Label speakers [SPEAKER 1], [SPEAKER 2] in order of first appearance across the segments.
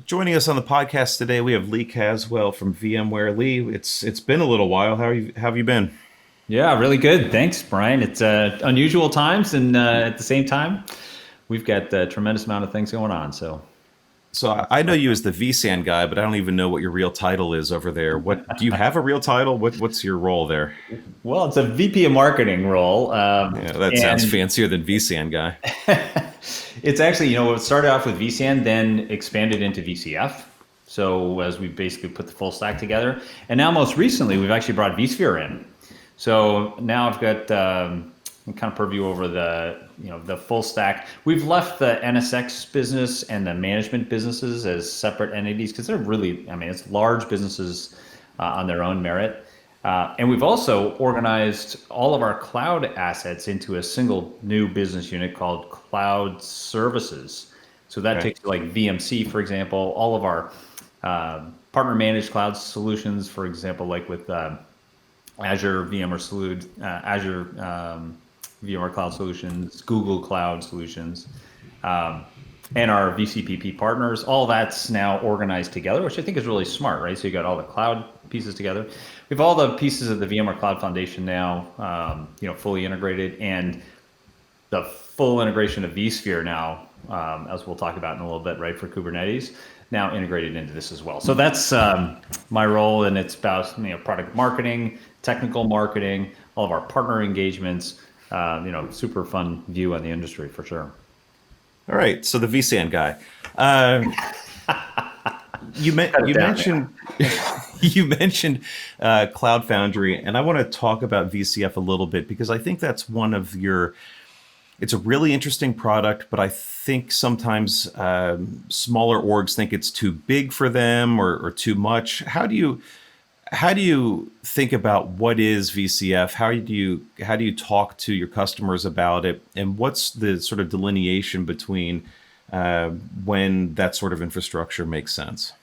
[SPEAKER 1] Joining us on the podcast today, we have Lee Caswell from VMware. Lee, it's been a little while. How have you been?
[SPEAKER 2] Yeah, really good. Thanks, Brian. It's unusual times, and at the same time, we've got a tremendous amount of things going on. So,
[SPEAKER 1] So I know you as the vSAN guy, but I don't even know what your real title is over there. What do you have a real title? What's your role there?
[SPEAKER 2] well, it's a VP of marketing role,
[SPEAKER 1] Yeah, that sounds
[SPEAKER 2] and
[SPEAKER 1] fancier than vSAN guy.
[SPEAKER 2] it's actually it started off with vSAN, then expanded into VCF. So as we basically put the full stack together, and now most recently we've actually brought vSphere in. So now I've got kind of purview over the full stack. We've left the NSX business and the management businesses as separate entities because they're really, I mean, it's large businesses on their own merit. And we've also organized all of our cloud assets into a single new business unit called Cloud Services. So that
[SPEAKER 1] Okay.
[SPEAKER 2] takes like VMC, for example, all of our partner managed cloud solutions, for example, like with Azure VMware Azure VMware Cloud Solutions, Google Cloud Solutions, um, and our VCPP partners. All that's now organized together, which I think is really smart, right? So you got all the cloud pieces together. We have all the pieces of the VMware Cloud Foundation now, fully integrated, and the full integration of vSphere now, as we'll talk about in a little bit, right, for Kubernetes, now integrated into this as well. So that's my role, and it's about product marketing, technical marketing, all of our partner engagements. Super fun view on the industry for sure.
[SPEAKER 1] All right. So the vSAN guy. Uh,
[SPEAKER 2] Cut it
[SPEAKER 1] you
[SPEAKER 2] down, yeah.
[SPEAKER 1] mentioned you mentioned Cloud Foundry, and I want to talk about VCF a little bit because I think that's one of your it's a really interesting product, but I think sometimes smaller orgs think it's too big for them or too much. How do you think about what is VCF? How do you talk to your customers about it, and what's the sort of delineation between when that sort of infrastructure makes sense?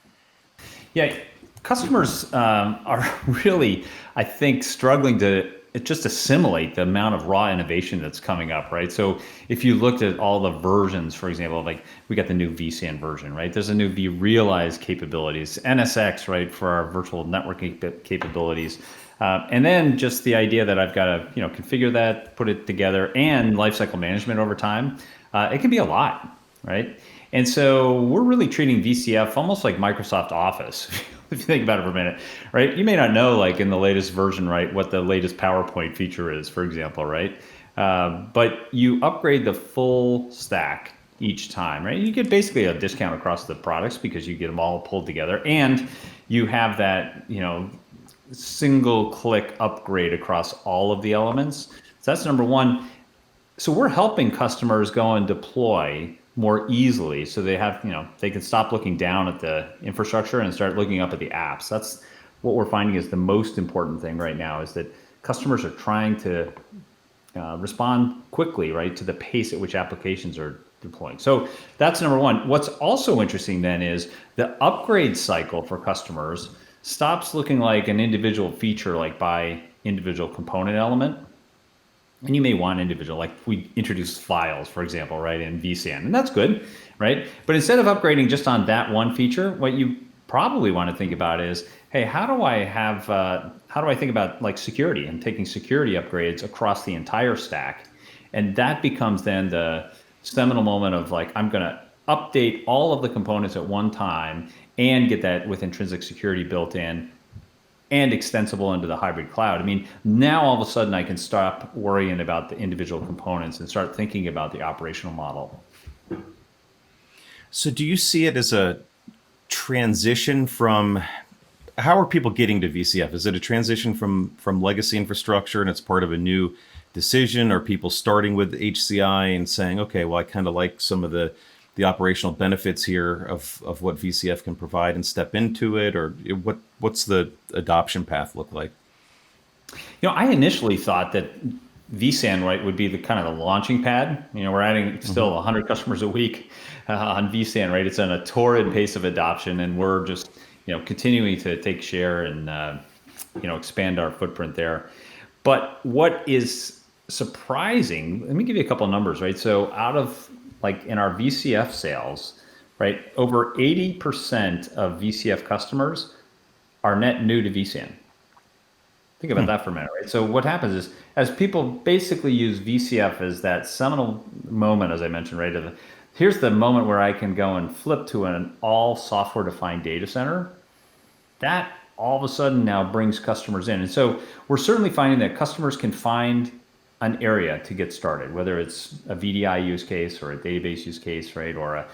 [SPEAKER 2] Yeah, customers are really, I think, struggling to just assimilate the amount of raw innovation that's coming up, right? So if you looked at all the versions, for example, like we got the new vSAN version, right? There's a new vRealize capabilities, NSX, right, for our virtual networking capabilities. And then just the idea that I've got to, configure that, put it together, and lifecycle management over time, it can be a lot, right? And so we're really treating VCF almost like Microsoft Office, if you think about it for a minute, right? You may not know, like in the latest version, right, what the latest PowerPoint feature is, for example, right? But you upgrade the full stack each time, right? You get basically a discount across the products because you get them all pulled together, and you have that, single click upgrade across all of the elements. So that's number one. So we're helping customers go and deploy more easily so they have, they can stop looking down at the infrastructure and start looking up at the apps. That's what we're finding is the most important thing right now is that customers are trying to respond quickly, right, to the pace at which applications are deploying. So that's number one. What's also interesting then is the upgrade cycle for customers stops looking like an individual feature, like by individual component element, and you may want individual, like we introduced files, for example, right, in vSAN, and that's good, right? But instead of upgrading just on that one feature, what you probably want to think about is, hey, how do I think about like security and taking security upgrades across the entire stack? And that becomes then the seminal moment of like, I'm going to update all of the components at one time and get that with intrinsic security built in and extensible into the hybrid cloud. I mean, now all of a sudden I can stop worrying about the individual components and start thinking about the operational model.
[SPEAKER 1] So do you see it as a transition from how are people getting to VCF? Is it a transition from legacy infrastructure and it's part of a new decision? Or people starting with HCI and saying, okay, well, I kind of like some of the operational benefits here of what VCF can provide and step into it? Or what's the adoption path look like?
[SPEAKER 2] I initially thought that vSAN, right, would be the kind of the launching pad. We're adding still 100 customers a week on vSAN, right? It's on a torrid pace of adoption, and we're just, continuing to take share and, expand our footprint there. But what is surprising, let me give you a couple of numbers, right? So out of like in our VCF sales, right? Over 80% of VCF customers are net new to vSAN. Think about that for a minute, right? So what happens is, as people basically use VCF as that seminal moment, as I mentioned, right? Here's the moment where I can go and flip to an all software-defined data center. That all of a sudden now brings customers in. And so we're certainly finding that customers can find an area to get started, whether it's a VDI use case or a database use case, right? Or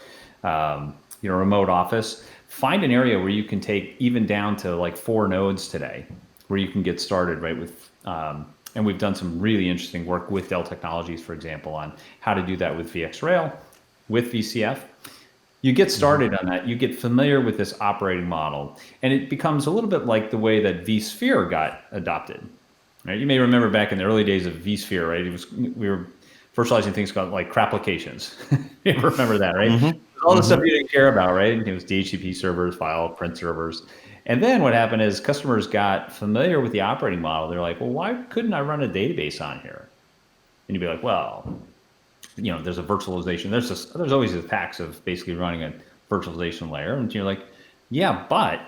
[SPEAKER 2] a remote office. Find an area where you can take even down to like 4 nodes today, where you can get started, right? And we've done some really interesting work with Dell Technologies, for example, on how to do that with VxRail, with VCF. You get started on that, you get familiar with this operating model, and it becomes a little bit like the way that vSphere got adopted. Right? You may remember back in the early days of vSphere, right? We were virtualizing things called like craplications. You remember that, right? All the stuff you didn't care about, right? It was DHCP servers, file print servers. And then what happened is customers got familiar with the operating model. They're like, well, why couldn't I run a database on here? And you'd be like, well, there's a virtualization. There's always attacks of basically running a virtualization layer. And you're like, yeah, but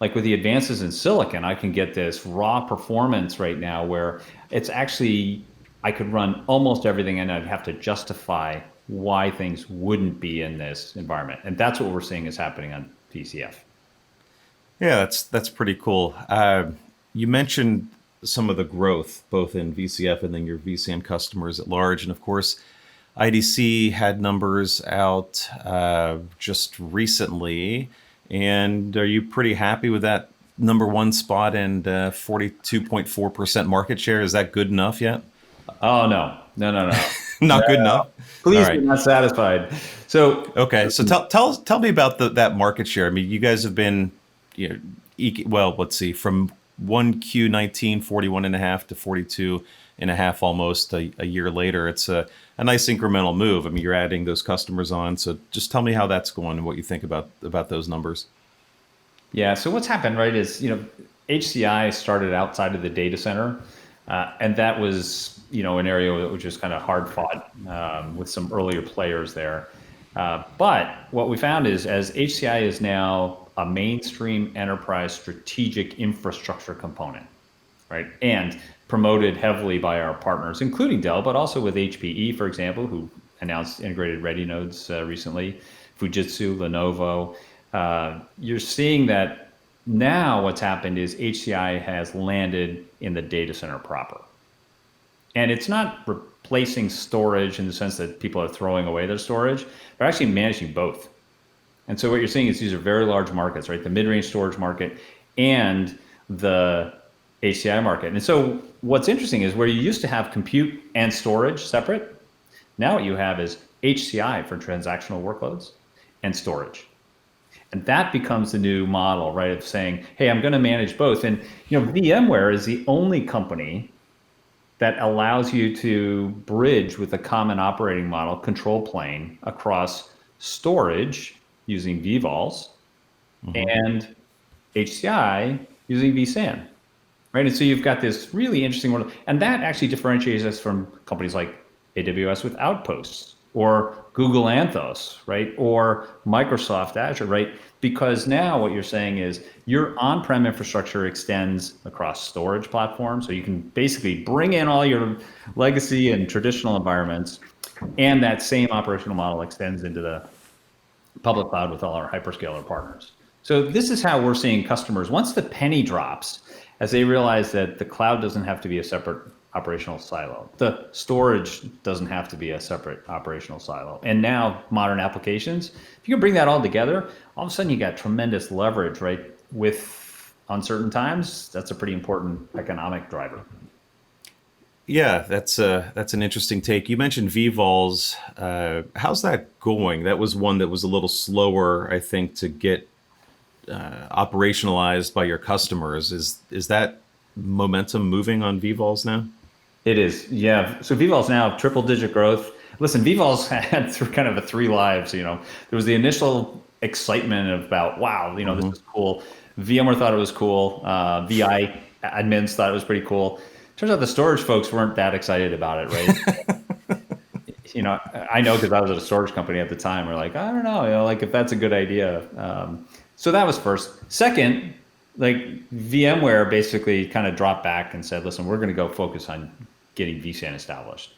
[SPEAKER 2] like with the advances in silicon, I can get this raw performance right now where it's actually, I could run almost everything and I'd have to justify why things wouldn't be in this environment. And that's what we're seeing is happening on VCF.
[SPEAKER 1] Yeah, that's pretty cool. You mentioned some of the growth, both in VCF and then your vSAN customers at large. And of course, IDC had numbers out just recently. And are you pretty happy with that number one spot and 42.4% market share? Is that good enough yet?
[SPEAKER 2] Oh, no.
[SPEAKER 1] Not good enough?
[SPEAKER 2] Please
[SPEAKER 1] All right.
[SPEAKER 2] be not satisfied. So,
[SPEAKER 1] okay. So tell me about that market share. I mean, you guys have been, well, let's see, from 1Q19, 41.5 to 42.5 almost a year later. It's a nice incremental move. I mean, you're adding those customers on. So just tell me how that's going and what you think about those numbers.
[SPEAKER 2] Yeah. So what's happened, right, is, HCI started outside of the data center. And that was, an area that was just kind of hard fought with some earlier players there. But what we found is as HCI is now a mainstream enterprise strategic infrastructure component, right? And promoted heavily by our partners, including Dell, but also with HPE, for example, who announced integrated ready nodes recently, Fujitsu, Lenovo. You're seeing that now what's happened is HCI has landed in the data center proper. And it's not replacing storage in the sense that people are throwing away their storage. They're actually managing both. And so what you're seeing is these are very large markets, right? The mid-range storage market and the HCI market. And so what's interesting is where you used to have compute and storage separate, now what you have is HCI for transactional workloads and storage. And that becomes the new model, right? Of saying, hey, I'm going to manage both. And VMware is the only company that allows you to bridge with a common operating model control plane across storage using VVOLs and HCI using vSAN, right? And so you've got this really interesting world, and that actually differentiates us from companies like AWS with Outposts or Google Anthos, right? Or Microsoft Azure, right? Because now what you're saying is your on-prem infrastructure extends across storage platforms. So you can basically bring in all your legacy and traditional environments, and that same operational model extends into the public cloud with all our hyperscaler partners. So this is how we're seeing customers, once the penny drops, as they realize that the cloud doesn't have to be a separate operational silo. The storage doesn't have to be a separate operational silo. And now modern applications, if you can bring that all together, all of a sudden you got tremendous leverage, right? With uncertain times, that's a pretty important economic driver.
[SPEAKER 1] Yeah, that's an interesting take. You mentioned VVOLs. How's that going? That was one that was a little slower, I think, to get operationalized by your customers. Is that momentum moving on VVOLs now?
[SPEAKER 2] It is, yeah. So VVOLs now triple digit growth. Listen, VVOLs had kind of 3 lives. There was the initial excitement about, wow, this is cool. VMware thought it was cool. VI admins thought it was pretty cool. Turns out the storage folks weren't that excited about it, right? I know because I was at a storage company at the time. We're like, I don't know, like if that's a good idea. So that was first. Second, like VMware basically kind of dropped back and said, listen, we're going to go focus on getting vSAN established.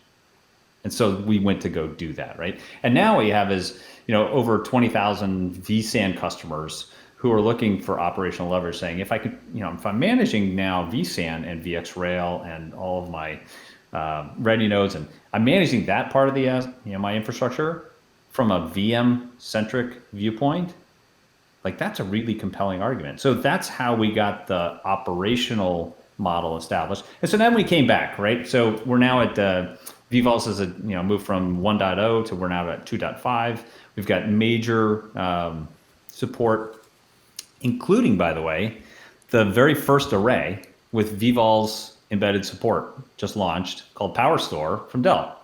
[SPEAKER 2] And so we went to go do that, right? And now what you have is, over 20,000 vSAN customers who are looking for operational leverage, saying, if I could, if I'm managing now vSAN and VxRail and all of my ready nodes, and I'm managing that part of the, my infrastructure from a VM centric viewpoint, like that's a really compelling argument. So that's how we got the operational model established. And so then we came back, right? So we're now at VVOLs as a moved from 1.0 to we're now at 2.5. We've got major support, including, by the way, the very first array with VVOLs embedded support just launched called PowerStore from Dell.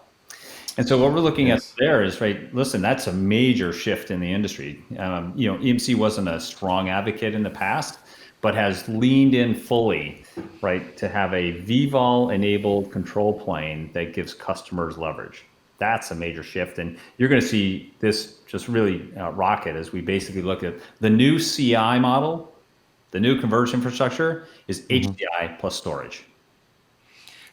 [SPEAKER 2] And so what we're looking at there is, right, listen, that's a major shift in the industry. EMC wasn't a strong advocate in the past, but has leaned in fully, right, to have a VVOL-enabled control plane that gives customers leverage. That's a major shift. And you're going to see this just really rocket as we basically look at the new CI model, the new converged infrastructure is HCI plus storage.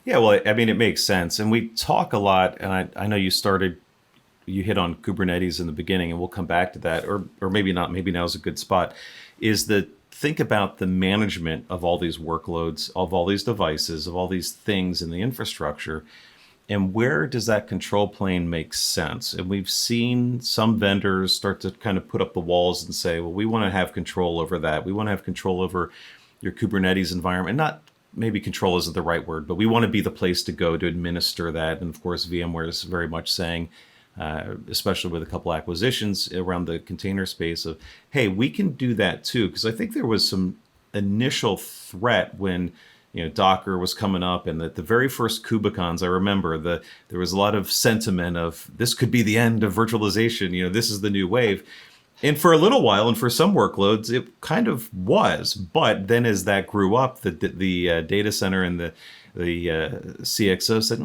[SPEAKER 1] Yeah, well, I mean, it makes sense. And we talk a lot, and I know you hit on Kubernetes in the beginning, and we'll come back to that, or maybe not, maybe now is a good spot, is that think about the management of all these workloads, of all these devices, of all these things in the infrastructure, and where does that control plane make sense? And we've seen some vendors start to kind of put up the walls and say, well, we want to have control over that. We want to have control over your Kubernetes environment, not maybe control isn't the right word, but we want to be the place to go to administer that. And of course, VMware is very much saying, especially with a couple acquisitions around the container space of, hey, we can do that too. Because I think there was some initial threat when Docker was coming up, and the very first KubeCons, I remember there was a lot of sentiment of this could be the end of virtualization. This is the new wave. And for a little while, and for some workloads, it kind of was. But then, as that grew up, the data center and the CXO said,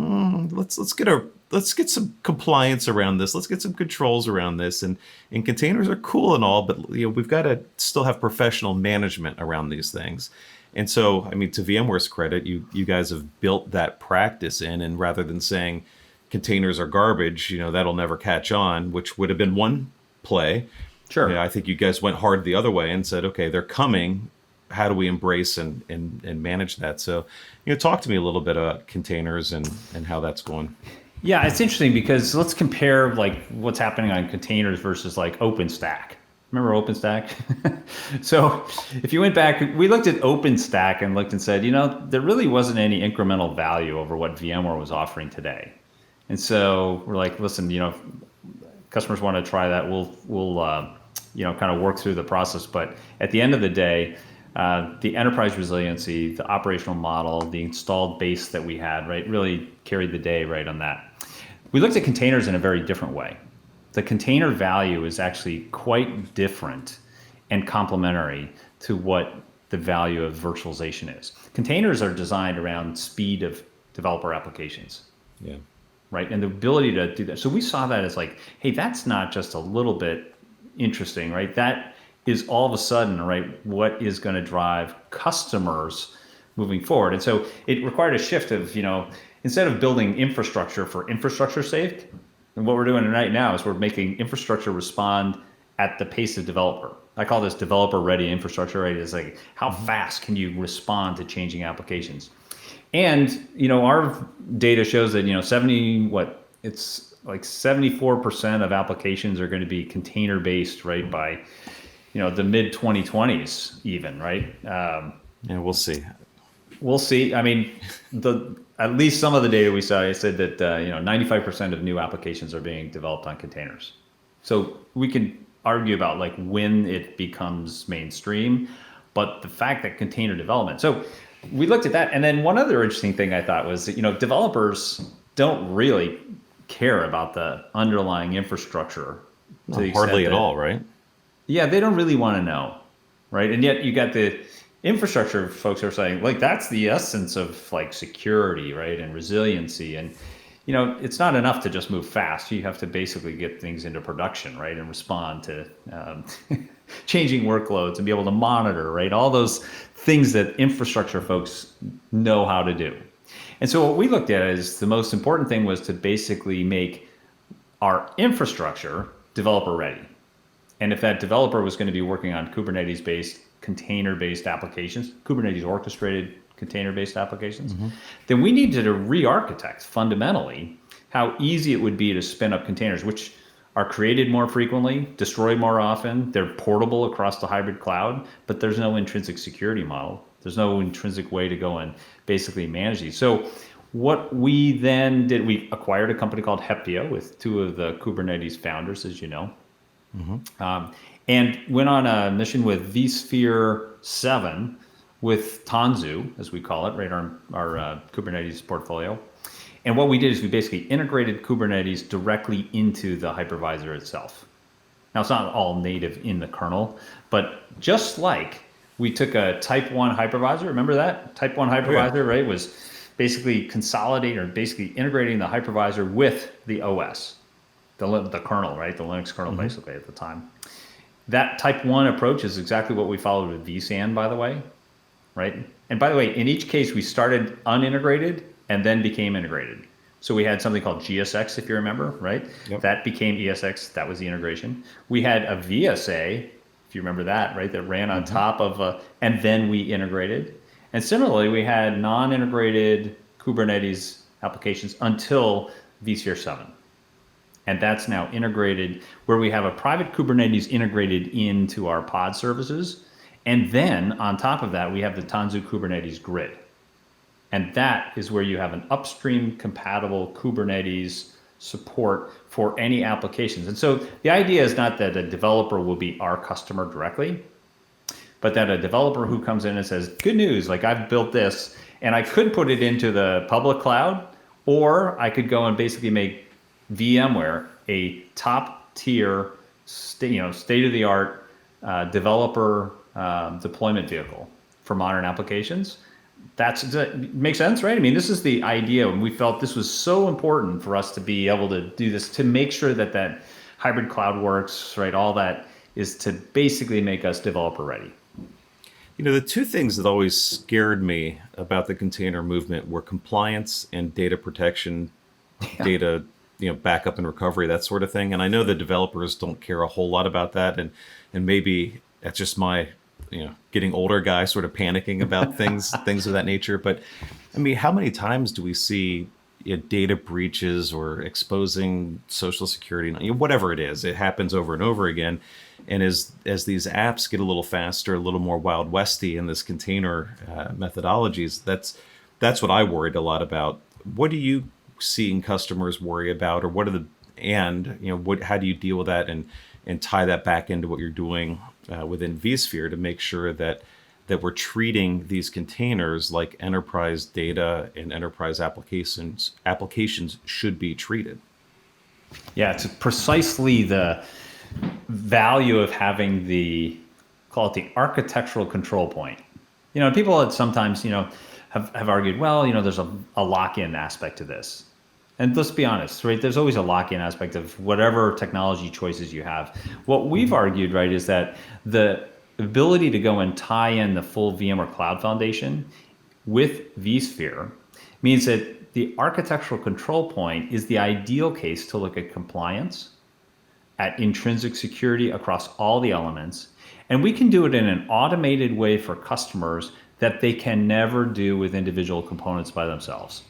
[SPEAKER 1] let's get some compliance around this. Let's get some controls around this. And containers are cool and all, but we've got to still have professional management around these things. And so, I mean, to VMware's credit, you guys have built that practice in, and rather than saying containers are garbage, that'll never catch on, which would have been one play.
[SPEAKER 2] Sure.
[SPEAKER 1] I think you guys went hard the other way and said, okay, they're coming. How do we embrace and manage that? So, talk to me a little bit about containers and how that's going.
[SPEAKER 2] Yeah, it's interesting because let's compare like what's happening on containers versus like OpenStack. Remember OpenStack? So if you went back, we looked at OpenStack and looked and said, there really wasn't any incremental value over what VMware was offering today. And so we're like, listen, if customers want to try that, we'll kind of work through the process. But at the end of the day, the enterprise resiliency, the operational model, the installed base that we had, right, really carried the day right on that. We looked at containers in a very different way. The container value is actually quite different and complementary to what the value of virtualization is. Containers are designed around speed of developer applications.
[SPEAKER 1] Yeah.
[SPEAKER 2] Right, and the ability to do that. So we saw that as like, hey, that's not just a little bit interesting, right? That is all of a sudden, right, what is going to drive customers moving forward. And so it required a shift of, instead of building infrastructure for infrastructure's sake, and what we're doing right now is we're making infrastructure respond at the pace of developer. I call this developer-ready infrastructure, right? It's like, how fast can you respond to changing applications? And, our data shows that, it's like 74% of applications are going to be container-based, right, by, the mid-2020s even, right?
[SPEAKER 1] Yeah, we'll see.
[SPEAKER 2] We'll see. I mean, at least some of the data we saw, I said that, 95% of new applications are being developed on containers. So we can argue about like when it becomes mainstream, but the fact that container development. So we looked at that. And then one other interesting thing I thought was that, developers don't really care about the underlying infrastructure.
[SPEAKER 1] Hardly at all, right?
[SPEAKER 2] Yeah, they don't really want to know, right? And yet you got the infrastructure folks are saying, like, that's the essence of like security, right? And resiliency. And, it's not enough to just move fast. You have to basically get things into production, right, and respond to changing workloads and be able to monitor, right, all those things that infrastructure folks know how to do. And so what we looked at is the most important thing was to basically make our infrastructure developer ready. And if that developer was going to be working on Kubernetes-based, container-based applications, Kubernetes orchestrated container-based applications, then we needed to re-architect fundamentally how easy it would be to spin up containers, which are created more frequently, destroyed more often, they're portable across the hybrid cloud, but there's no intrinsic security model. There's no intrinsic way to go and basically manage these. So what we then did, we acquired a company called Heptio with two of the Kubernetes founders, as you know, and went on a mission with vSphere 7 with Tanzu, as we call it, right, our Kubernetes portfolio. And what we did is we basically integrated Kubernetes directly into the hypervisor itself. Now, it's not all native in the kernel, but just like we took a type 1 hypervisor, remember that? Type 1 hypervisor, right, was basically consolidating or basically integrating the hypervisor with the OS, the kernel, right, the Linux kernel basically at the time. That type 1 approach is exactly what we followed with vSAN, by the way, right? And by the way, in each case, we started unintegrated and then became integrated. So we had something called GSX, if you remember, right? Yep. That became ESX, that was the integration. We had a VSA, if you remember that, right? That ran on top of, and then we integrated. And similarly, we had non-integrated Kubernetes applications until vSphere 7. And that's now integrated where we have a private Kubernetes integrated into our pod services. And then on top of that, we have the Tanzu Kubernetes grid. And that is where you have an upstream compatible Kubernetes support for any applications. And so the idea is not that a developer will be our customer directly, but that a developer who comes in and says, good news, like I've built this and I could put it into the public cloud, or I could go and basically make VMware a top tier, state-of-the-art developer deployment vehicle for modern applications. That makes sense, right? I mean, this is the idea, and we felt this was so important for us to be able to do this, to make sure that that hybrid cloud works, right? All that is to basically make us developer ready.
[SPEAKER 1] The two things that always scared me about the container movement were compliance and data protection, data, backup and recovery, that sort of thing. And I know the developers don't care a whole lot about that, and maybe that's just my getting older guy sort of panicking about things of that nature. But I mean, how many times do we see data breaches or exposing social security, whatever it is? It happens over and over again. And as these apps get a little faster, a little more Wild Westy in this container methodologies, that's what I worried a lot about. What do you seeing customers worry about, or what are how do you deal with that and tie that back into what you're doing within vSphere to make sure that we're treating these containers like enterprise data and enterprise applications should be treated?
[SPEAKER 2] Yeah, it's precisely the value of having call it the architectural control point. People that sometimes, have argued, well, there's a lock-in aspect to this. And let's be honest, right? There's always a lock-in aspect of whatever technology choices you have. What we've argued, right, is that the ability to go and tie in the full VMware Cloud Foundation with vSphere means that the architectural control point is the ideal case to look at compliance, at intrinsic security across all the elements. And we can do it in an automated way for customers that they can never do with individual components by themselves.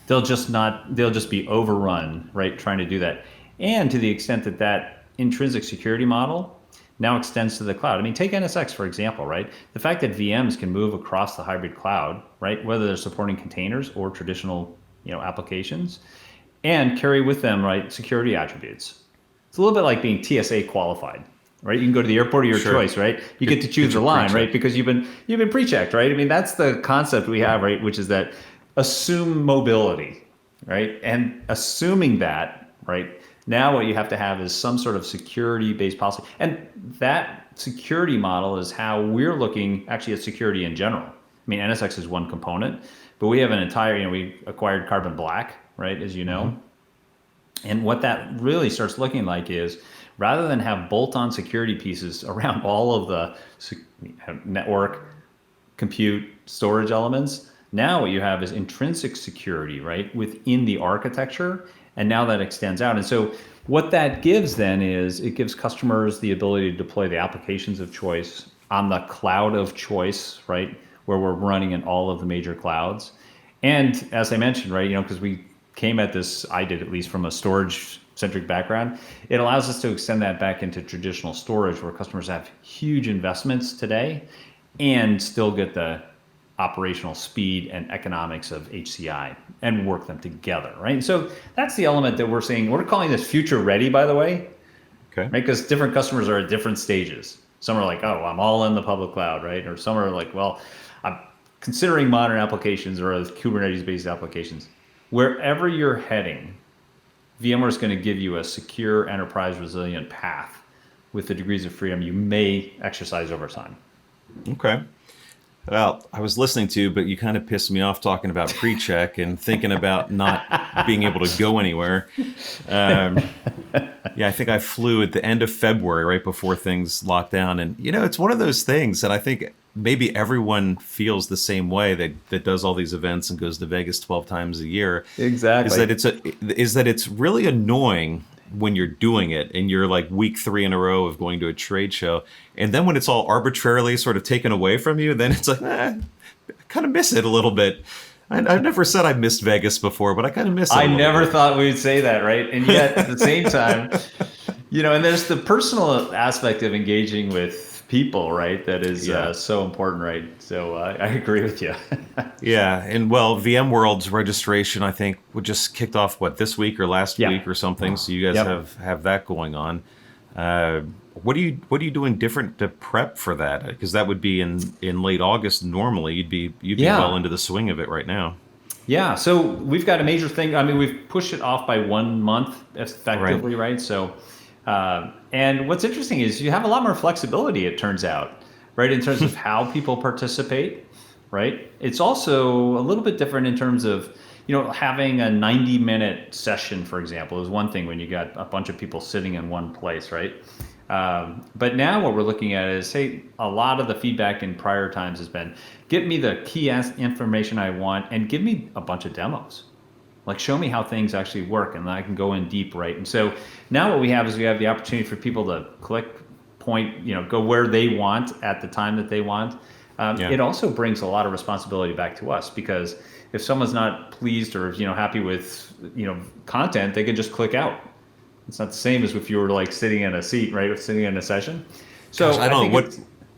[SPEAKER 2] They'll just be overrun, right, trying to do that. And to the extent that that intrinsic security model now extends to the cloud. I mean, take NSX, for example, right? The fact that VMs can move across the hybrid cloud, right, whether they're supporting containers or traditional, applications, and carry with them, right, security attributes. It's a little bit like being TSA qualified, right? You can go to the airport of your choice, right? You get to choose the line, right? Because you've been pre-checked, right? I mean, that's the concept we have, right? Which is that assume mobility, right? And assuming that, right, now what you have to have is some sort of security-based policy. And that security model is how we're looking actually at security in general. I mean, NSX is one component, but we have an entire, we acquired Carbon Black, right? As you know. And what that really starts looking like is rather than have bolt-on security pieces around all of the network, compute, storage elements, now what you have is intrinsic security, right, within the architecture. And now that extends out. And so what that gives then is it gives customers the ability to deploy the applications of choice on the cloud of choice, right, where we're running in all of the major clouds. And as I mentioned, right, because we came at this, I did at least, from a storage centric background, it allows us to extend that back into traditional storage where customers have huge investments today and still get the operational speed and economics of HCI and work them together, right? So that's the element that we're seeing. We're calling this future ready, by the way,
[SPEAKER 1] Okay.
[SPEAKER 2] right? Because different customers are at different stages. Some are like, oh, I'm all in the public cloud, right? Or some are like, well, I'm considering modern applications or Kubernetes-based applications. Wherever you're heading, VMware is going to give you a secure, enterprise, resilient path with the degrees of freedom you may exercise over time.
[SPEAKER 1] Okay. Well, I was listening to you, but you kind of pissed me off talking about pre-check and thinking about not being able to go anywhere. Yeah, I think I flew at the end of February, right before things locked down. And, it's one of those things, and I think maybe everyone feels the same way that does all these events and goes to Vegas 12 times a year.
[SPEAKER 2] Exactly.
[SPEAKER 1] Is that it's really annoying when you're doing it and you're like week 3 in a row of going to a trade show. And then when it's all arbitrarily sort of taken away from you, then it's like, I kind of miss it a little bit. I've never said I missed Vegas before, but I kind of miss it.
[SPEAKER 2] I never thought we'd say that, right? And yet at the same time, and there's the personal aspect of engaging with people, right? That is so important, right? So I agree with you.
[SPEAKER 1] Yeah, and well, Vmworld's registration, I think, just kicked off this week or last week or something. So you guys have that going on. What are you doing different to prep for that? Because that would be in late August. Normally, you'd be well into the swing of it right now.
[SPEAKER 2] Yeah, so we've got a major thing. I mean, we've pushed it off by 1 month effectively, right? So, and what's interesting is you have a lot more flexibility, it turns out, right, in terms of how people participate, right? It's also a little bit different in terms of, having a 90-minute session, for example, is one thing when you got a bunch of people sitting in one place, right? But now what we're looking at is, hey, a lot of the feedback in prior times has been, give me the key information I want and give me a bunch of demos. Like, show me how things actually work, and then I can go in deep, right? And so now what we have is we have the opportunity for people to click, point, go where they want at the time that they want. It also brings a lot of responsibility back to us, because if someone's not pleased or happy with content, they can just click out. It's not the same as if you were like sitting in a seat, right? Sitting in a session. So
[SPEAKER 1] I don't know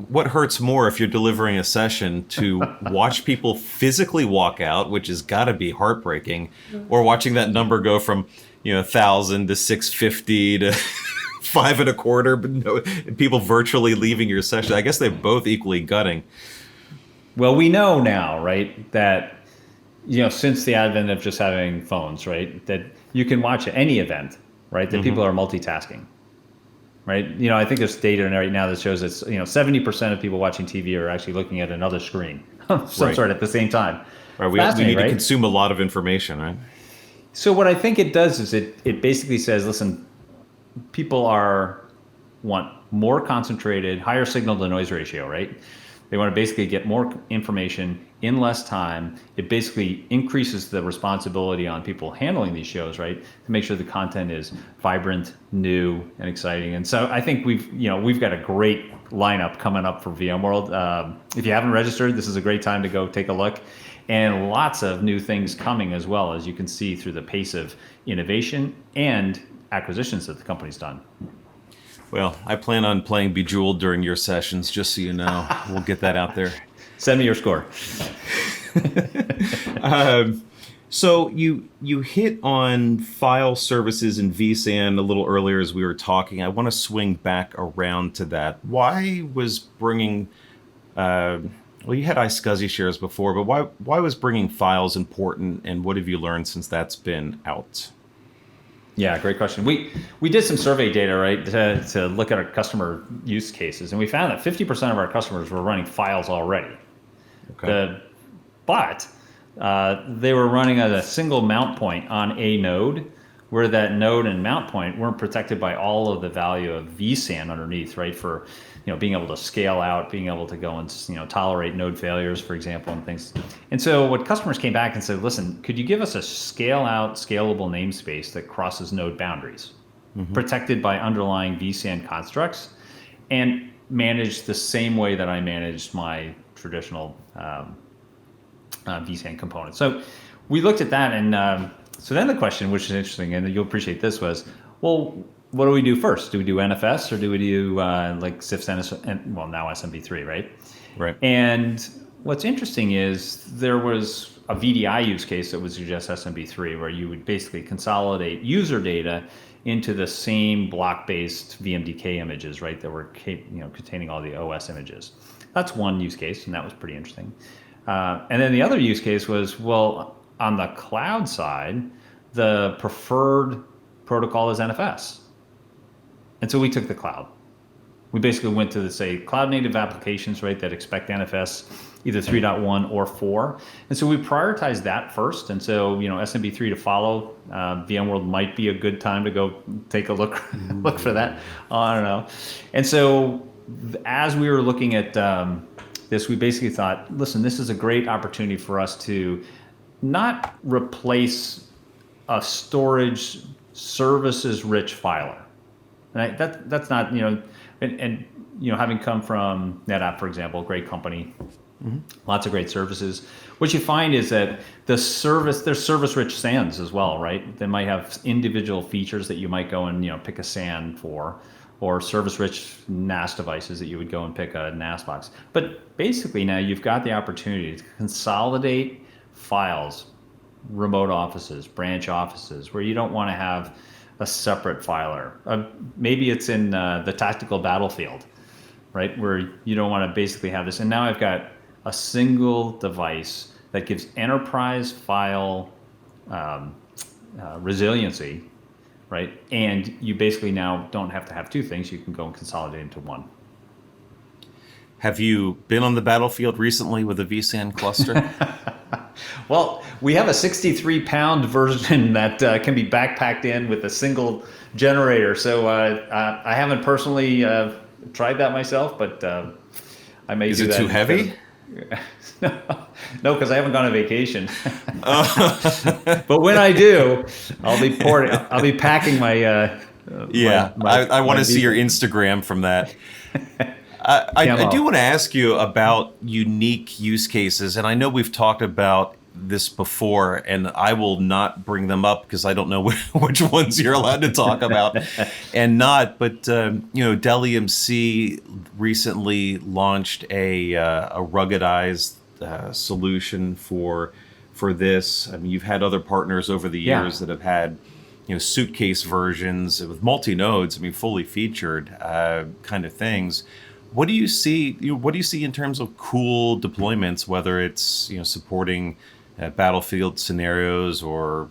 [SPEAKER 1] what hurts more if you're delivering a session to watch people physically walk out, which has got to be heartbreaking, or watching that number go from 1,000 to 650 to 5.25, but no, people virtually leaving your session. I guess they're both equally gutting.
[SPEAKER 2] Well, we know now, right, that since the advent of just having phones, right, that you can watch any event, right, that people are multitasking. Right. I think there's data right now that shows that 70% of people watching TV are actually looking at another screen of some sort at the same time.
[SPEAKER 1] Right. We need to consume a lot of information, right?
[SPEAKER 2] So what I think it does is it basically says, listen, people want more concentrated, higher signal to noise ratio, right? They want to basically get more information in less time. It basically increases the responsibility on people handling these shows, right, to make sure the content is vibrant, new, and exciting. And so I think we've got a great lineup coming up for VMworld. If you haven't registered, this is a great time to go take a look. And lots of new things coming as well, as you can see through the pace of innovation and acquisitions that the company's done.
[SPEAKER 1] Well, I plan on playing Bejeweled during your sessions, just so you know. We'll get that out there.
[SPEAKER 2] Send me your score.
[SPEAKER 1] So you hit on file services and vSAN a little earlier as we were talking. I want to swing back around to that. Why was bringing... well, you had iSCSI shares before, but why was bringing files important, and what have you learned since that's been out?
[SPEAKER 2] Yeah, great question. We did some survey data, right, to look at our customer use cases, and we found that 50% of our customers were running files already.
[SPEAKER 1] Okay.
[SPEAKER 2] But they were running at a single mount point on a node, where that node and mount point weren't protected by all of the value of vSAN underneath, right? For being able to scale out, being able to go and tolerate node failures, for example, and things. And so what customers came back and said, listen, could you give us a scale out, scalable namespace that crosses node boundaries, protected by underlying vSAN constructs, and managed the same way that I managed my traditional vSAN components? So we looked at that, and so then the question, which is interesting, and you'll appreciate this, was, well, what do we do first? Do we do NFS, or do we do like CIFS, and well, now SMB3, right?
[SPEAKER 1] Right.
[SPEAKER 2] And what's interesting is there was a VDI use case that would suggest SMB3, where you would basically consolidate user data into the same block-based VMDK images, right, that were containing all the OS images. That's one use case, and that was pretty interesting. And then the other use case was, well, on the cloud side, the preferred protocol is NFS. And so we took the cloud. We basically went to say cloud native applications, right, that expect NFS either 3.1 or 4. And so we prioritized that first. And so, SMB3 to follow, VMworld might be a good time to go take a look for that. I don't know. And so as we were looking at this, we basically thought, listen, this is a great opportunity for us to not replace a storage services rich filer. And that's not, and having come from NetApp, for example, great company, lots of great services. What you find is that there's service rich SANs as well, right? They might have individual features that you might go and, pick a SAN for, or service rich NAS devices that you would go and pick a NAS box. But basically now you've got the opportunity to consolidate files, remote offices, branch offices, where you don't want to have a separate filer. Maybe it's in the tactical battlefield, right, where you don't want to basically have this. And now I've got a single device that gives enterprise file resiliency, right? And you basically now don't have to have two things. You can go and consolidate into one.
[SPEAKER 1] Have you been on the battlefield recently with a vSAN cluster?
[SPEAKER 2] Well, we have a 63-pound version that can be backpacked in with a single generator. So I haven't personally tried that myself, but I may do that.
[SPEAKER 1] Is it too heavy?
[SPEAKER 2] No, because I haven't gone on vacation. But when I do, I'll be packing my.
[SPEAKER 1] I want to see your Instagram from that. I do want to ask you about unique use cases, and I know we've talked about this before, and I will not bring them up because I don't know which ones you're allowed to talk about and not. But Dell EMC recently launched a ruggedized solution for this. I mean, you've had other partners over the years that have had suitcase versions with multi nodes. I mean, fully featured kind of things. What do you see? What do you see in terms of cool deployments? Whether it's supporting battlefield scenarios or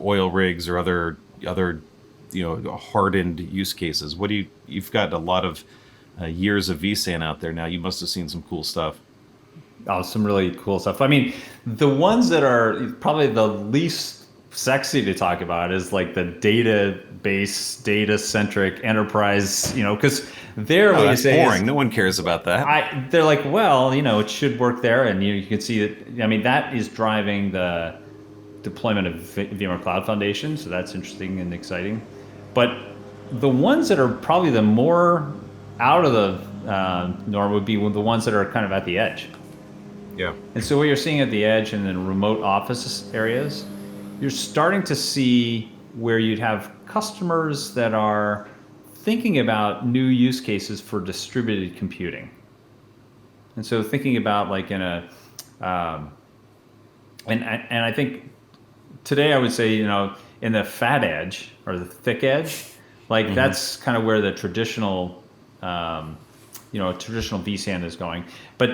[SPEAKER 1] oil rigs or other hardened use cases. What do you've got a lot of years of vSAN out there now. You must have seen some cool stuff.
[SPEAKER 2] Oh, some really cool stuff. I mean, the ones that are probably the least sexy to talk about is like the database, data-centric enterprise, because they're what you say
[SPEAKER 1] boring.
[SPEAKER 2] Is,
[SPEAKER 1] no one cares about that.
[SPEAKER 2] They're like, well, it should work there, and you can see that. I mean, that is driving the deployment of VMware Cloud Foundation, so that's interesting and exciting. But the ones that are probably the more out of the norm would be the ones that are kind of at the edge.
[SPEAKER 1] Yeah.
[SPEAKER 2] And so what you're seeing at the edge and in remote office areas, you're starting to see where you'd have customers that are thinking about new use cases for distributed computing. And so thinking about like in a, and I think today I would say, in the fat edge or the thick edge, like that's kind of where the traditional, traditional vSAN is going. But,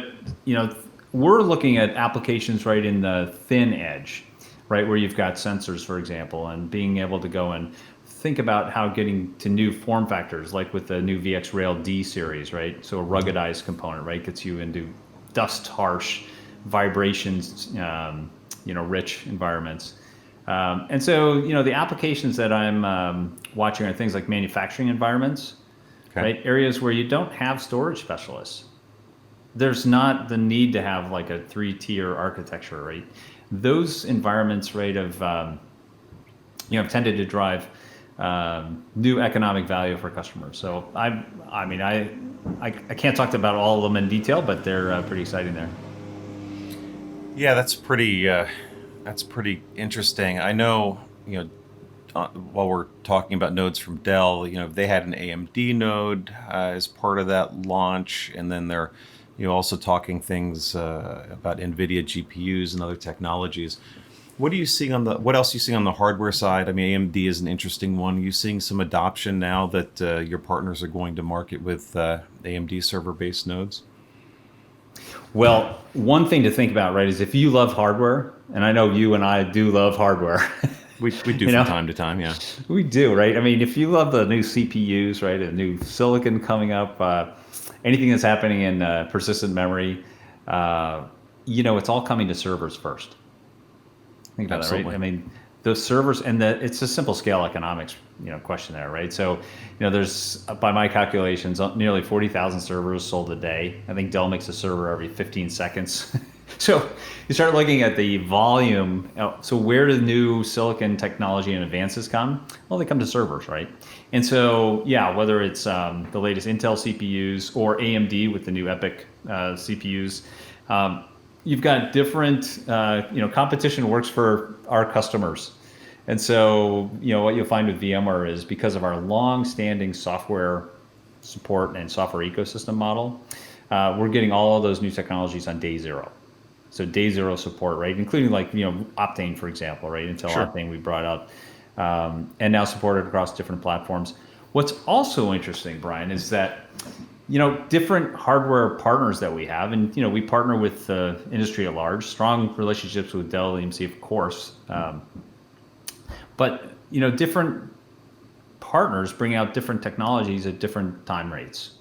[SPEAKER 2] we're looking at applications right in the thin edge, right, where you've got sensors, for example, and being able to go and think about how getting to new form factors, like with the new VxRail D series, right? So a ruggedized component, right, gets you into dust harsh vibrations, rich environments. And so, the applications that I'm watching are things like manufacturing environments,
[SPEAKER 1] Okay.
[SPEAKER 2] right? Areas where you don't have storage specialists. There's not the need to have like a 3-tier architecture, right? Those environments, right, have tended to drive new economic value for customers. So I can't talk about all of them in detail, but they're pretty exciting there.
[SPEAKER 1] Yeah, that's pretty interesting. I know, while we're talking about nodes from Dell, they had an AMD node as part of that launch, and then they're, also talking things about NVIDIA GPUs and other technologies. What else are you seeing on the hardware side? I mean, AMD is an interesting one. Are you seeing some adoption now that your partners are going to market with AMD server-based nodes?
[SPEAKER 2] Well, one thing to think about, right, is if you love hardware, and I know you and I do love hardware,
[SPEAKER 1] We do
[SPEAKER 2] you
[SPEAKER 1] from
[SPEAKER 2] know,
[SPEAKER 1] time to time, yeah.
[SPEAKER 2] we do, right? I mean, if you love the new CPUs, right, the new silicon coming up, anything that's happening in persistent memory, it's all coming to servers first. Think about that, right?
[SPEAKER 1] Absolutely.
[SPEAKER 2] I mean, those servers, and it's a simple scale economics, question there, right? So, there's, by my calculations, nearly 40,000 servers sold a day. I think Dell makes a server every 15 seconds. So you start looking at the volume. So where do new silicon technology and advances come? Well, they come to servers, right? And so, yeah, whether it's the latest Intel CPUs or AMD with the new EPYC CPUs, you've got different, competition works for our customers. And so, what you'll find with VMware is because of our long-standing software support and software ecosystem model, we're getting all of those new technologies on day zero. So day zero support, right? Including like, Optane, for example, right? Intel
[SPEAKER 1] Sure.
[SPEAKER 2] Optane we brought out, and now supported across different platforms. What's also interesting, Brian, is that, different hardware partners that we have, and, we partner with the industry at large, strong relationships with Dell, EMC, of course. But, different partners bring out different technologies at different time rates.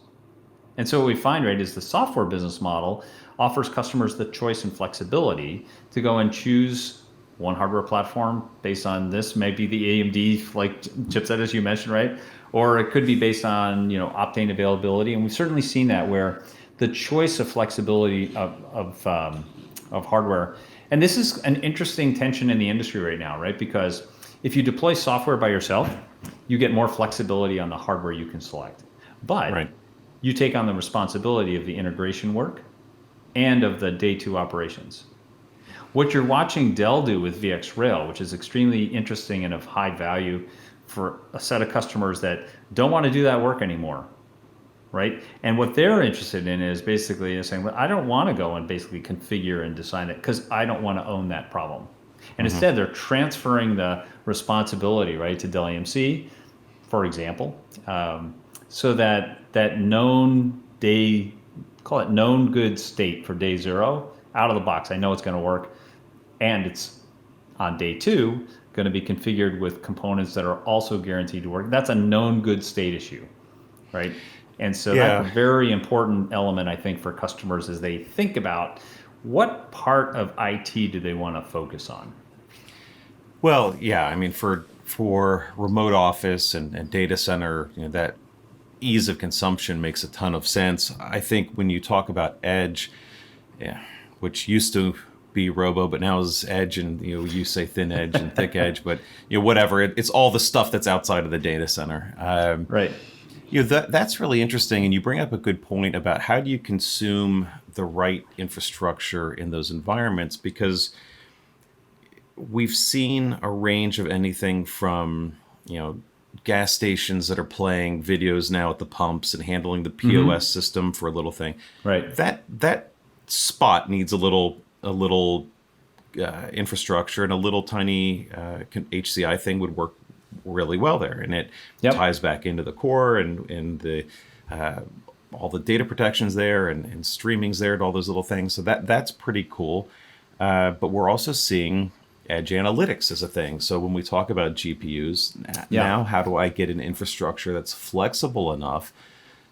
[SPEAKER 2] And so what we find, right, is the software business model offers customers the choice and flexibility to go and choose one hardware platform based on this, maybe the AMD like chipset as you mentioned, right? Or it could be based on, Optane availability. And we've certainly seen that where the choice of flexibility of hardware. And this is an interesting tension in the industry right now, right? Because if you deploy software by yourself, you get more flexibility on the hardware you can select. But
[SPEAKER 1] Right.
[SPEAKER 2] you take on the responsibility of the integration work and of the day two operations. What you're watching Dell do with VxRail, which is extremely interesting and of high value for a set of customers that don't want to do that work anymore, right? And what they're interested in is basically saying, well, I don't want to go and basically configure and design it because I don't want to own that problem. And
[SPEAKER 1] Hmm.
[SPEAKER 2] instead, they're transferring the responsibility, right, to Dell EMC, for example, so that known day, call it known good state for day zero, out of the box. I know it's going to work. And it's on day two going to be configured with components that are also guaranteed to work. That's a known good state issue, right? And so that's
[SPEAKER 1] Yeah.
[SPEAKER 2] a very important element, I think, for customers as they think about what part of IT do they want to focus on.
[SPEAKER 1] Well, yeah. I mean, for remote office and data center, that ease of consumption makes a ton of sense. I think when you talk about edge, yeah, which used to be robo, but now is edge, and you say thin edge and thick edge, but whatever. It's all the stuff that's outside of the data center.
[SPEAKER 2] Right.
[SPEAKER 1] That's really interesting, and you bring up a good point about how do you consume the right infrastructure in those environments, because we've seen a range of anything from gas stations that are playing videos now at the pumps and handling the POS system for a little thing.
[SPEAKER 2] Right.
[SPEAKER 1] That spot needs a little infrastructure, and a little tiny HCI thing would work really well there, and it
[SPEAKER 2] Yep.
[SPEAKER 1] ties back into the core and the all the data protections there, and streaming's there, and all those little things. So that's pretty cool. But we're also seeing edge analytics as a thing. So when we talk about GPUs,
[SPEAKER 2] Yeah.
[SPEAKER 1] now how do I get an infrastructure that's flexible enough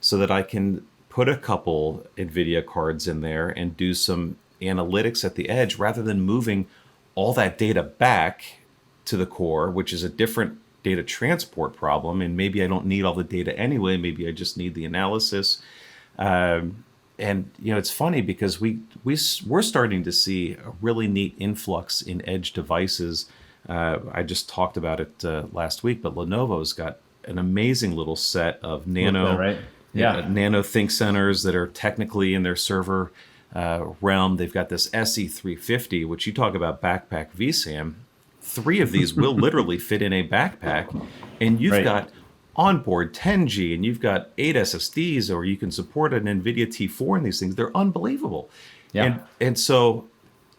[SPEAKER 1] so that I can put a couple NVIDIA cards in there and do some analytics at the edge rather than moving all that data back to the core, which is a different data transport problem. And maybe I don't need all the data anyway. Maybe I just need the analysis. And it's funny because we're starting to see a really neat influx in edge devices. I just talked about it last week, but Lenovo's got an amazing little set of nano,
[SPEAKER 2] Right? Yeah.
[SPEAKER 1] nano think centers that are technically in their server realm. They've got this SE350, which you talk about backpack vSAN. 3 of these will literally fit in a backpack, and you've
[SPEAKER 2] Right.
[SPEAKER 1] got onboard 10G, and you've got 8 SSDs, or you can support an NVIDIA T4 in these things. They're unbelievable.
[SPEAKER 2] Yeah.
[SPEAKER 1] And so,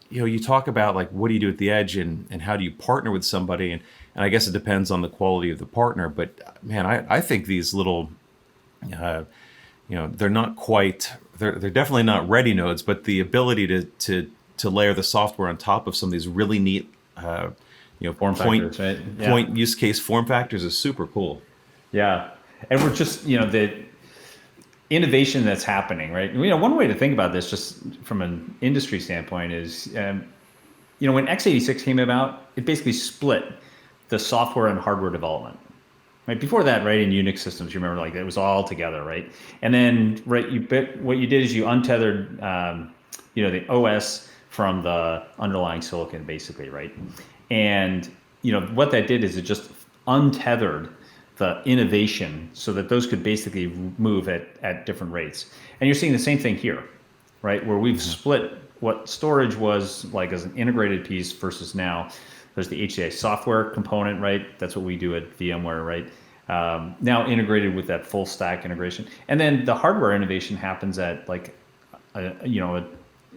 [SPEAKER 1] you talk about like, what do you do at the edge, and how do you partner with somebody? And I guess it depends on the quality of the partner. But man, I think these little, they're not quite, they're definitely not ready nodes, but the ability to layer the software on top of some of these really neat,
[SPEAKER 2] Form factors, right? Yeah.
[SPEAKER 1] point use case form factors is super cool.
[SPEAKER 2] Yeah. And we're just, the innovation that's happening, right? One way to think about this, just from an industry standpoint, is, when x86 came about, it basically split the software and hardware development. Right before that, right, in Unix systems, you remember, like, it was all together, right? And then, right, what you did is you untethered, the OS from the underlying silicon, basically, right? And what that did is it just untethered the innovation so that those could basically move at different rates. And you're seeing the same thing here, right? Where we've split what storage was like as an integrated piece versus now there's the HCI software component, right? That's what we do at VMware, right? Now integrated with that full stack integration. And then the hardware innovation happens at like, at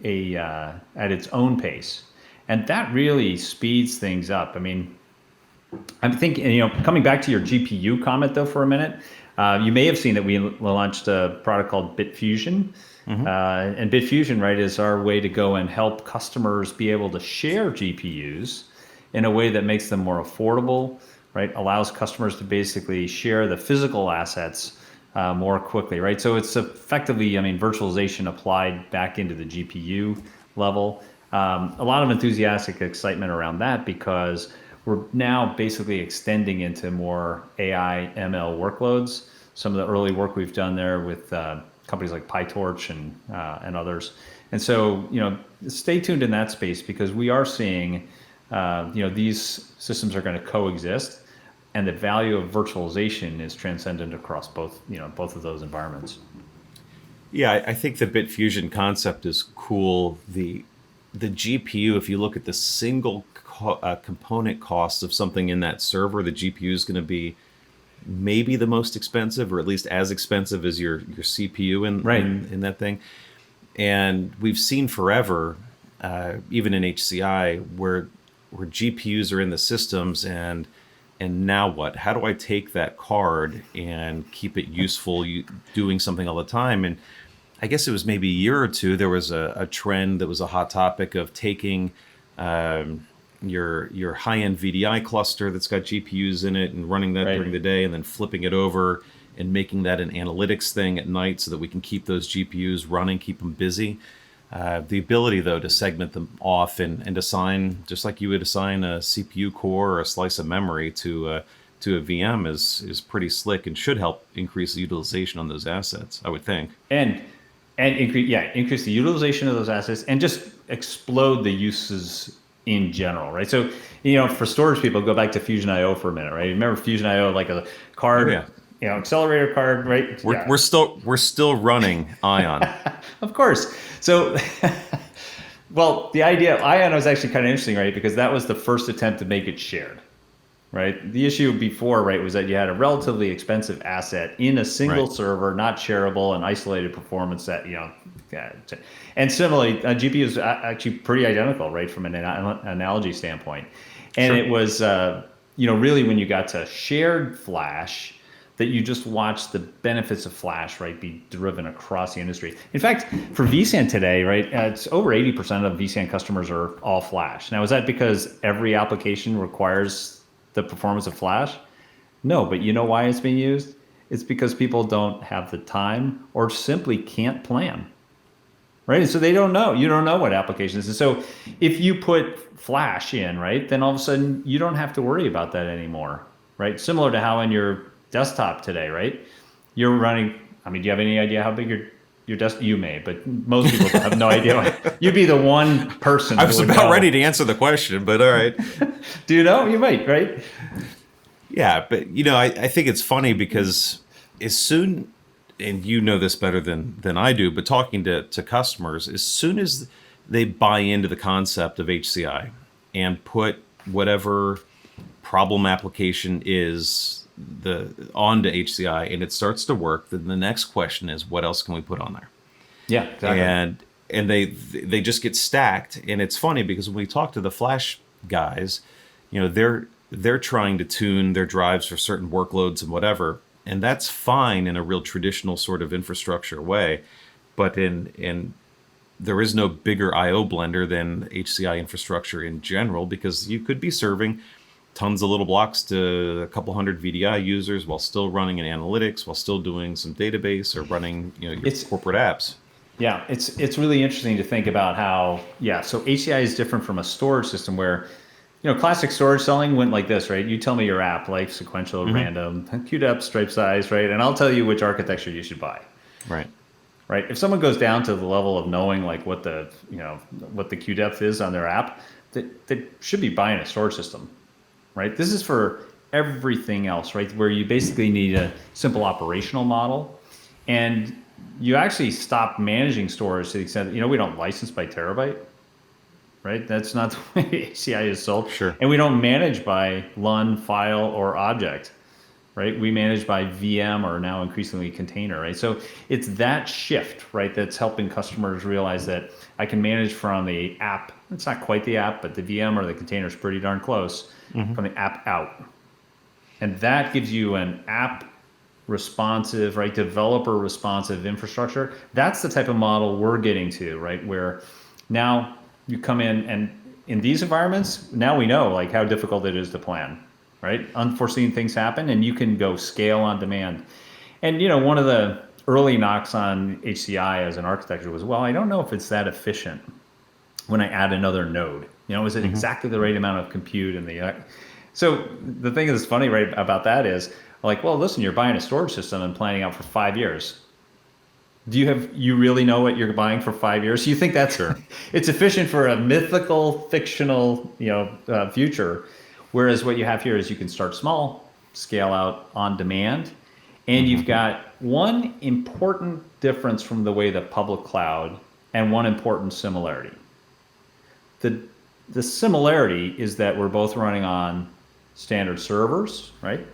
[SPEAKER 2] its own pace. And that really speeds things up. I mean, I'm thinking, coming back to your GPU comment though for a minute, you may have seen that we launched a product called Bitfusion. And Bitfusion, right, is our way to go and help customers be able to share GPUs in a way that makes them more affordable, right? Allows customers to basically share the physical assets more quickly, right? So it's effectively, virtualization applied back into the GPU level. A lot of enthusiastic excitement around that because we're now basically extending into more AI ML workloads. Some of the early work we've done there with companies like PyTorch and others. And so, stay tuned in that space because we are seeing, these systems are going to coexist, and the value of virtualization is transcendent across both of those environments.
[SPEAKER 1] Yeah, I think the Bitfusion concept is cool. The GPU, if you look at the single component costs of something in that server, the GPU is going to be maybe the most expensive, or at least as expensive as your CPU in that thing. And we've seen forever, even in HCI, where GPUs are in the systems, and now what? How do I take that card and keep it useful, doing something all the time? And I guess it was maybe a year or two, there was a trend that was a hot topic of taking your high-end VDI cluster that's got GPUs in it and running that during the day, and then flipping it over and making that an analytics thing at night so that we can keep those GPUs running, keep them busy. The ability, though, to segment them off and assign, just like you would assign a CPU core or a slice of memory to a VM is pretty slick and should help increase the utilization on those assets, I would think.
[SPEAKER 2] And increase the utilization of those assets and just explode the uses in general, right? So, for storage people, go back to Fusion IO for a minute, right? Remember Fusion IO, like a card, accelerator card, right?
[SPEAKER 1] We're still running Ion.
[SPEAKER 2] Of course. So, well, the idea of Ion was actually kind of interesting, right? Because that was the first attempt to make it shared, right? The issue before, right, was that you had a relatively expensive asset in a single server, not shareable, and isolated performance that, and similarly, GPU is actually pretty identical, right, from an analogy standpoint. And it was, really when you got to shared flash, that you just watch the benefits of flash, right, be driven across the industry. In fact, for vSAN today, right, it's over 80% of vSAN customers are all flash. Now, is that because every application requires the performance of flash? No, but you know why it's being used? It's because people don't have the time or simply can't plan, right? So they don't know. You don't know what applications. And so if you put Flash in, right, then all of a sudden you don't have to worry about that anymore, right? Similar to how in your desktop today, right? You're running. I mean, do you have any idea how big your desk? You may, but most people have no idea. You'd be the one person.
[SPEAKER 1] I
[SPEAKER 2] who
[SPEAKER 1] was
[SPEAKER 2] would
[SPEAKER 1] about
[SPEAKER 2] know.
[SPEAKER 1] ready to answer the question, but all right.
[SPEAKER 2] Do you know? You might, right?
[SPEAKER 1] Yeah, but I think it's funny because as soon, and you know this better than I do, but talking to customers, as soon as they buy into the concept of HCI and put whatever problem application is the onto HCI and it starts to work, then the next question is what else can we put on there?
[SPEAKER 2] Yeah, exactly.
[SPEAKER 1] And they just get stacked. And it's funny because when we talk to the Flash guys, they're trying to tune their drives for certain workloads and whatever, and that's fine in a real traditional sort of infrastructure way. But in there is no bigger I/O blender than HCI infrastructure in general, because you could be serving tons of little blocks to a couple hundred VDI users while still running an analytics, while still doing some database or running your corporate apps.
[SPEAKER 2] Yeah, it's really interesting to think about how, so HCI is different from a storage system where, classic storage selling went like this, right? You tell me your app, like sequential, random, queued up, stripe size, right? And I'll tell you which architecture you should buy.
[SPEAKER 1] Right.
[SPEAKER 2] Right. If someone goes down to the level of knowing like what the queue depth is on their app, they should be buying a storage system, right? This is for everything else, right? Where you basically need a simple operational model, and you actually stop managing storage to the extent that, we don't license by terabyte, right? That's not the way HCI is sold.
[SPEAKER 1] Sure.
[SPEAKER 2] And we don't manage by LUN, file, or object, right? We manage by VM or now increasingly container, right? So it's that shift, right, that's helping customers realize that I can manage from the app. It's not quite the app, but the VM or the container is pretty darn close, from the app out. And that gives you an app responsive, right, developer responsive infrastructure. That's the type of model we're getting to, right, where now you come in, and in these environments, now we know like how difficult it is to plan, right? Unforeseen things happen, and you can go scale on demand. And one of the early knocks on HCI as an architecture was, well, I don't know if it's that efficient when I add another node. Is it exactly the right amount of compute and the so the thing that's funny, right, about that is like, well, listen, you're buying a storage system and planning out for 5 years. Do you really know what you're buying for 5 years? You think that's it's efficient for a mythical, fictional, future, whereas what you have here is you can start small, scale out on demand, and you've got one important difference from the way the public cloud, and one important similarity. The similarity is that we're both running on standard servers, right?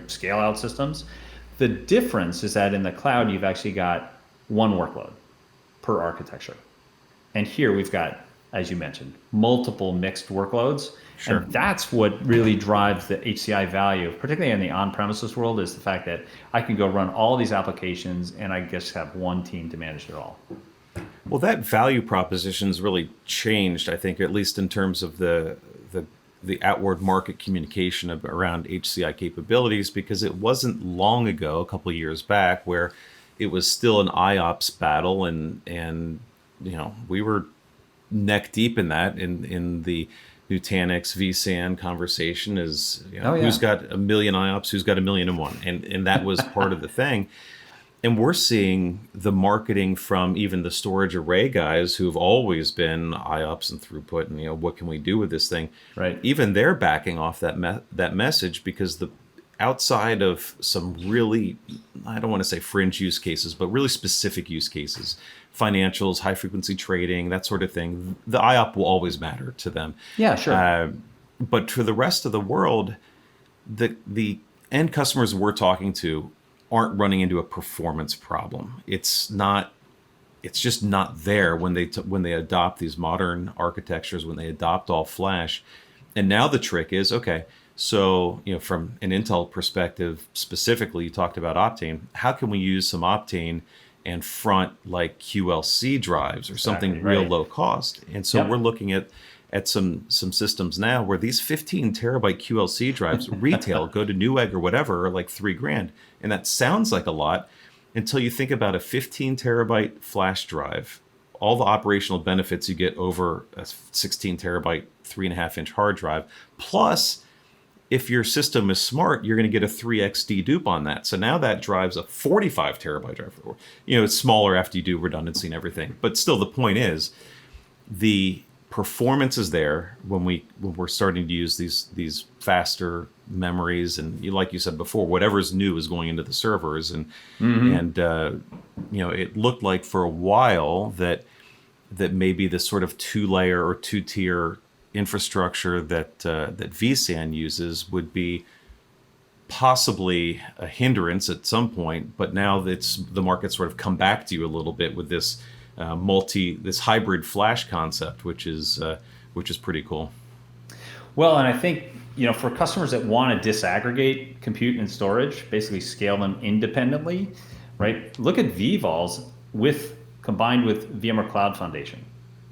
[SPEAKER 2] Scale out systems. The difference is that in the cloud, you've actually got one workload per architecture. And here we've got, as you mentioned, multiple mixed workloads.
[SPEAKER 1] Sure.
[SPEAKER 2] And that's what really drives the HCI value, particularly in the on-premises world, is the fact that I can go run all these applications and I just have one team to manage it all.
[SPEAKER 1] Well, that value proposition's really changed, I think, at least in terms of the outward market communication around HCI capabilities, because it wasn't long ago, a couple of years back, where it was still an IOPS battle, and we were neck deep in that in the Nutanix vSAN conversation is who's got a million IOPS, who's got 1,000,001, and that was part of the thing. And we're seeing the marketing from even the storage array guys who've always been IOPS and throughput, and what can we do with this thing?
[SPEAKER 2] Right.
[SPEAKER 1] Even they're backing off that message, because the outside of some really, I don't want to say fringe use cases, but really specific use cases, financials, high frequency trading, that sort of thing, the IOP will always matter to them.
[SPEAKER 2] Yeah, sure.
[SPEAKER 1] But for the rest of the world, the end customers we're talking to aren't running into a performance problem. It's just not there when they adopt these modern architectures, when they adopt all flash. And now the trick is, okay, so from an Intel perspective specifically, you talked about Optane. How can we use some Optane and front like QLC drives or something real low cost? And so we're looking at some systems now where these 15 terabyte QLC drives retail go to Newegg or whatever are like $3,000, and that sounds like a lot until you think about a 15 terabyte flash drive, all the operational benefits you get over a 16 terabyte, 3.5-inch hard drive. Plus, if your system is smart, you're going to get a 3x dedupe on that. So now that drives a 45 terabyte drive. It's smaller after you do redundancy and everything. But still, the point is, the performance is there when we're starting to use these faster memories, and like you said before, whatever's new is going into the servers, and it looked like for a while that maybe this sort of 2-layer or 2-tier infrastructure that vSAN uses would be possibly a hindrance at some point, but now that's the market sort of come back to you a little bit with this this hybrid flash concept, which is pretty cool.
[SPEAKER 2] Well, and I think for customers that want to disaggregate compute and storage, basically scale them independently, right? Look at VVOLs combined with VMware Cloud Foundation.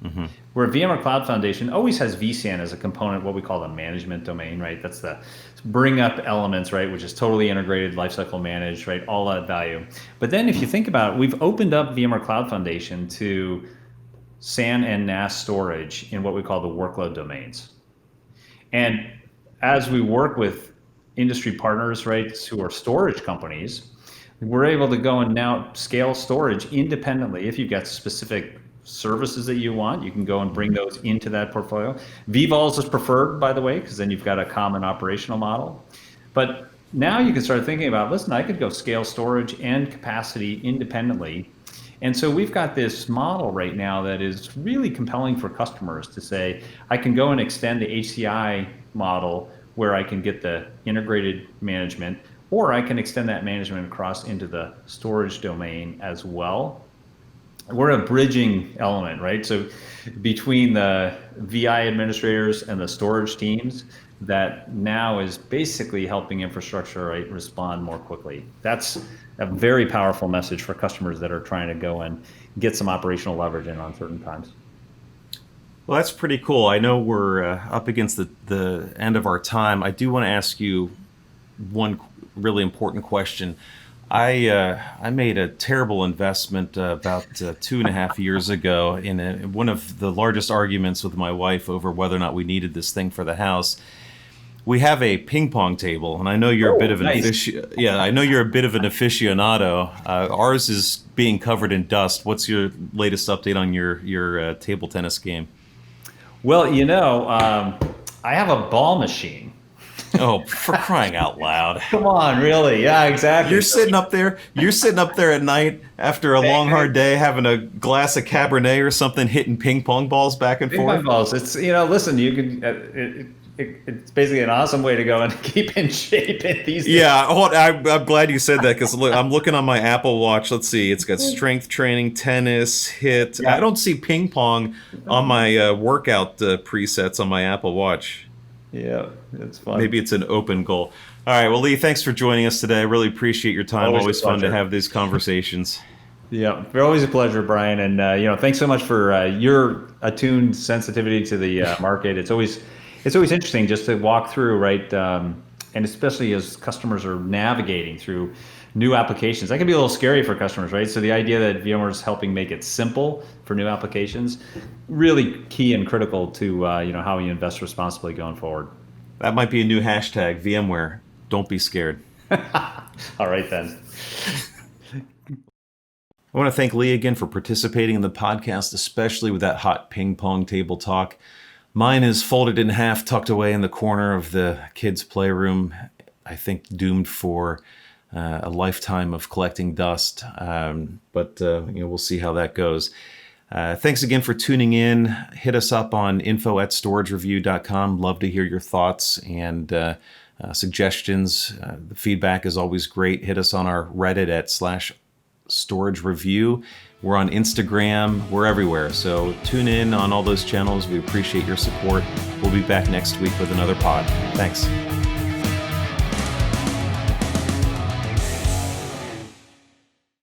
[SPEAKER 2] Mm-hmm. Where VMware Cloud Foundation always has vSAN as a component, what we call the management domain, right? That's the bring up elements, right? Which is totally integrated, lifecycle managed, right? All that value. But then if you think about it, we've opened up VMware Cloud Foundation to SAN and NAS storage in what we call the workload domains. And as we work with industry partners, right, who are storage companies, we're able to go and now scale storage independently. If you've got specific services that you want, you can go and bring those into that portfolio. VVOLs is preferred, by the way, because then you've got a common operational model. But now you can start thinking about, listen, I could go scale storage and capacity independently. And so we've got this model right now that is really compelling for customers to say, I can go and extend the HCI model where I can get the integrated management, or I can extend that management across into the storage domain as well. We're a bridging element, right? So between the VI administrators and the storage teams, that now is basically helping infrastructure, right, respond more quickly. That's a very powerful message for customers that are trying to go and get some operational leverage in on certain times.
[SPEAKER 1] Well, that's pretty cool. I know we're up against the end of our time. I do want to ask you one really important question. I made a terrible investment about 2.5 years ago in one of the largest arguments with my wife over whether or not we needed this thing for the house. We have a ping pong table, and I know you're a bit of an I know you're a bit of an aficionado. Ours is being covered in dust. What's your latest update on your table tennis game?
[SPEAKER 2] Well, I have a ball machine.
[SPEAKER 1] Oh, for crying out loud.
[SPEAKER 2] Come on, really? Yeah, exactly.
[SPEAKER 1] You're sitting up there at night after a long, hard day, having a glass of Cabernet or something, hitting ping pong balls back and forth.
[SPEAKER 2] Ping pong balls. It's, listen, you can, it's basically an awesome way to go and keep in shape in these days.
[SPEAKER 1] Yeah, I'm glad you said that, because look, I'm looking on my Apple Watch. Let's see, it's got strength training, tennis, HIIT. Yeah. I don't see ping pong on my workout presets on my Apple Watch.
[SPEAKER 2] Yeah, it's fun.
[SPEAKER 1] Maybe it's an open goal. All right, well, Lee, thanks for joining us today. I really appreciate your time. Always fun to have these conversations.
[SPEAKER 2] Yeah, they're always a pleasure, Brian. And thanks so much for your attuned sensitivity to the market. It's always interesting just to walk through, right? And especially as customers are navigating through new applications. That can be a little scary for customers, right? So the idea that VMware is helping make it simple for new applications, really key and critical to how you invest responsibly going forward.
[SPEAKER 1] That might be a new hashtag, VMware. Don't be scared.
[SPEAKER 2] All right, then.
[SPEAKER 1] I want to thank Lee again for participating in the podcast, especially with that hot ping pong table talk. Mine is folded in half, tucked away in the corner of the kids' playroom, I think doomed for a lifetime of collecting dust. But we'll see how that goes. Thanks again for tuning in. Hit us up on info@storagereview.com. Love to hear your thoughts and suggestions. The feedback is always great. Hit us on our Reddit at /storagereview. We're on Instagram. We're everywhere. So tune in on all those channels. We appreciate your support. We'll be back next week with another pod. Thanks.